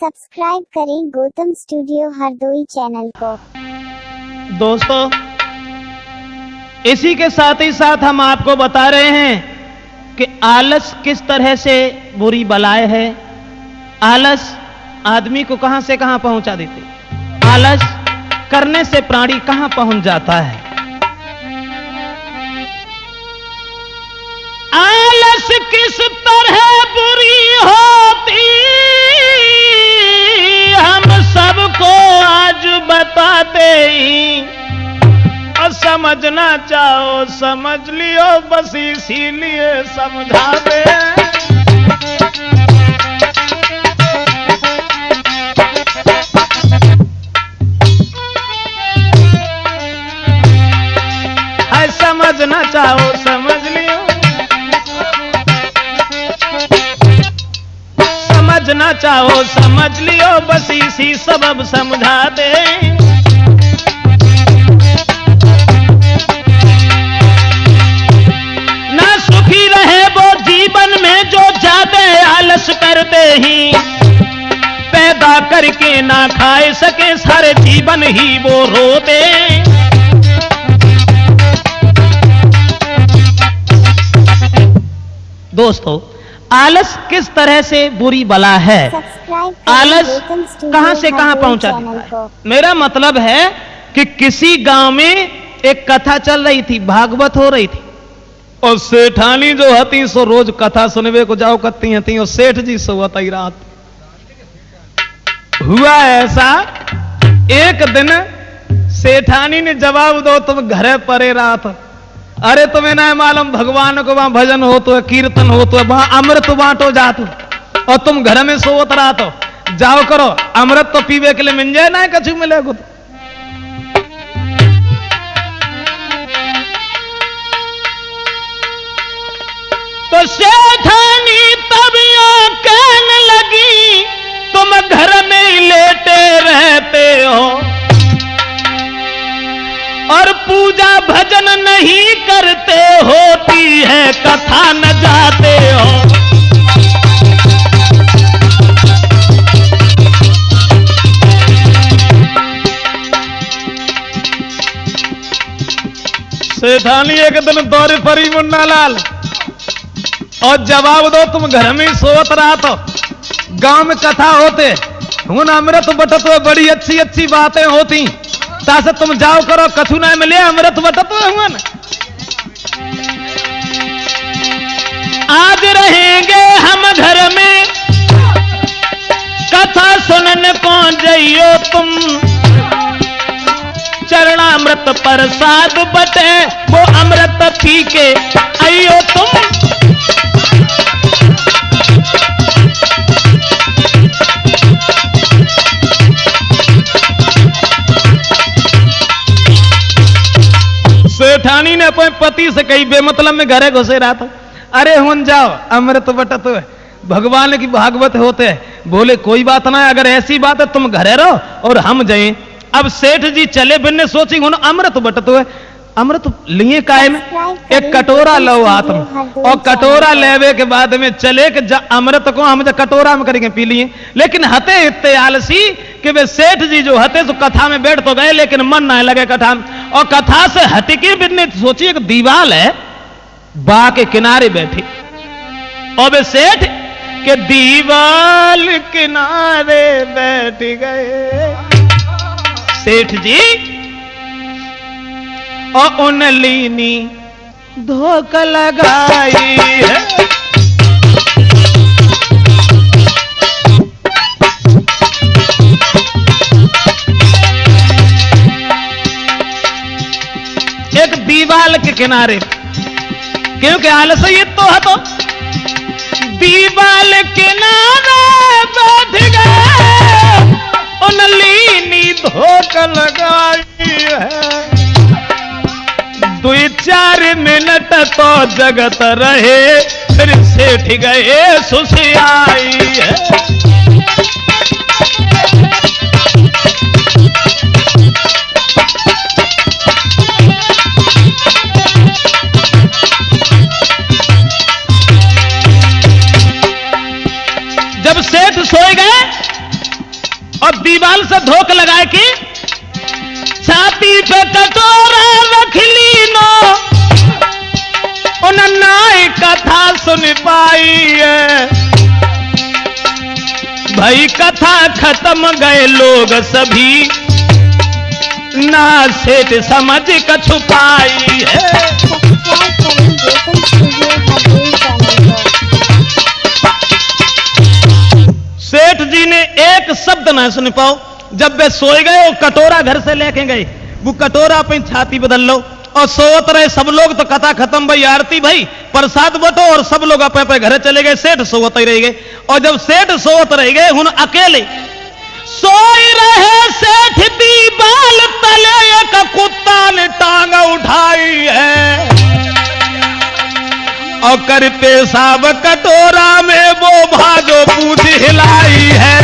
Subscribe करें Gautam studio Hardoi channel को। दोस्तों, इसी के साथ ही साथ हम आपको बता रहे हैं कि आलस किस तरह से बुरी बलाए है। आलस आदमी को कहां से कहां पहुंचा देते। आलस करने से प्राणी कहां पहुंच जाता है। आलस किस तरह बुरी होती हम सबको आज बताते ही, और समझना चाहो समझ लियो, बस इसीलिए समझा दे। है समझना चाहो समझ लियो, समझना चाहो समझ लियो, बस इसी सबब समझा दे। ना सुखी रहे वो जीवन में जो ज्यादा आलस करते ही, पैदा करके ना खाए सके सारे जीवन ही वो रोते। दोस्तों, आलस किस तरह से बुरी बला है। आलस कहां से कहां पहुंचा देता है। मेरा मतलब है कि किसी गांव में एक कथा चल रही थी, भागवत हो रही थी, और सेठानी जो हती सो रोज कथा सुनवे को जाओ करती हती, और सेठ जी सोवत ही रात। हुआ ऐसा, एक दिन सेठानी ने जवाब दो, तुम घरे परे रात। अरे तुम्हें ना मालूम, भगवान को वहां भजन हो तो कीर्तन हो तो वहां अमृत बांटो जातो, और तुम घर में सोवत रहा तो जाओ करो, अमृत तो पीवे के लिए मिल जाए ना, कछु मिलेगा तो सेठानी तब यूं कहने लगी, तुम घर में ही लेटे रहते हो और पूजा भजन नहीं करते, होती है कथा न जाते हो। सेठानी एक दिन दौरे परी मुन्ना लाल, और जवाब दो, तुम घर में सोवत रहा तो गांव में कथा होते, हुन अमृत बटत बड़ी अच्छी अच्छी बातें होती, तासे तुम जाओ करो, कछु ना मिले अमृत बटत हुआ न। आज रहेंगे हम घर में, कथा सुनने पहुंच जाइयो तुम, चरणामृत प्रसाद बटे वो अमृत पी के आइयो तुम। सेठानी ने अपने पति से कही, बेमतलब में घरे घुसे रहा था, अरे हुन जाओ अमृत बटत भगवान की भागवत होते हैं। बोले कोई बात ना, अगर ऐसी बात है तुम घरे रहो और हम जाए। अब सेठ जी चले, बिन्ने सोची हुन अमृत बटत हुए, अमृत लिए काय में, एक कटोरा लो हाथ में, और कटोरा लेवे के बाद में चले कि अमृत को हम कटोरा में करके पी लिए। लेकिन हते इतने आलसी कि वे सेठ जी जो हते तो कथा में बैठ तो गए, लेकिन मन ना लगे कथा में, और कथा से हटके बिन्ने सोची एक दीवाल है, बा के किनारे बैठी, और वे सेठ के दीवाल किनारे बैठ गए। सेठ जी और उन लीनी धोखा लगाई है। एक दीवाल के किनारे, क्योंकि आलस ये तो है, तो दीवाल किनारे बैठ गए, उन लीनी धोखा लगाई है। 2-4 मिनट तो जगत रहे, फिर सेठ गए सुसियाई है। जब सेठ सोए गए दीवार से धोख लगाए कि छाती पे कटोरा रख ली नो उन नाई कथा सुन पाई है। भाई कथा खत्म गए लोग सभी ना सेठ समझ क छुपाई है। सेठ जी ने एक शब्द ना सुन पाओ। जब वे सोए गए वो कटोरा घर से लेके गए, वो कटोरा अपनी छाती बदल लो और सोत रहे सब लोग। तो कथा खत्म भाई, आरती भाई, प्रसाद बटो और सब लोग अपने अपने घर चले गए। सेठ सोते ही रह गए। और जब सेठ सोत रह गए हुन अकेले सोई रहे सेठ दीवाल तले एक कुत्ता ने टांग उठाई है और कर पेशाब कटोरा में वो भाजो पूछ हिलाई है।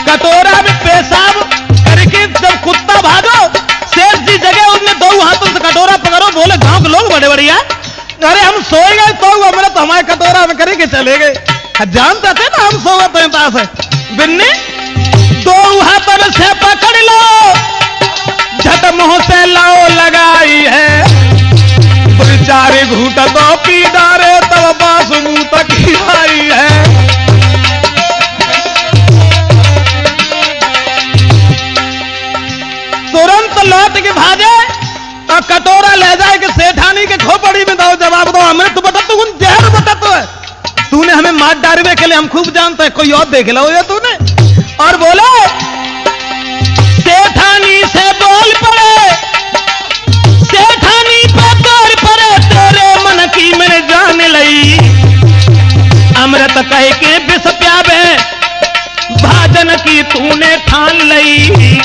कटोरा में पेशाब करके जब कुत्ता भागो, सेठ जी जगह उसने दो हाथों से कटोरा पकड़ो। बोले गांव के लोग बड़े बढ़िया, अरे हम सोए गए तो हमने तो हमारे कटोरा में करके चले गए। जानते थे ना हम सोते हैं ताश है। बिन्नी दो हाथों से पकड़ लो, झट मुंह से लाओ लगाई है। चारे घूट तो पी डारे तब बासु मुंह तक ही आई है। तुरंत लौट के भागे और कटोरा ले जाए कि सेठानी के खोपड़ी में दो। जवाब दो, हमें तो बता, तू जहर बता तो है, तूने हमें मार डालने के लिए हम खूब जानते हैं, कोई और देख लो ये तूने। और बोले सेठानी से बोल पड़े, सेठानी पे तोड़ पड़े, तेरे मन की मैंने जान लई। अमृत कह के विष प्यावे भाजन की तूने ठान लई।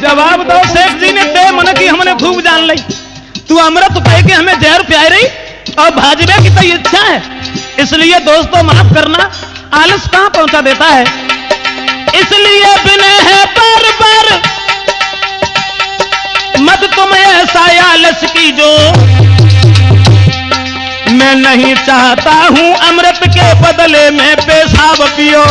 जवाब दो सेठ जी ने, ते मन की हमने खूब जान ली। तू अमृत कह के हमें जहर प्याई रही और भाजबे की तो इच्छा है। इसलिए दोस्तों माफ करना, आलस कहां पहुंचा देता है। इसलिए बिने है पर मत तुम ऐसा आलस की जो, मैं नहीं चाहता हूं अमृत के बदले में पेशाब पियो।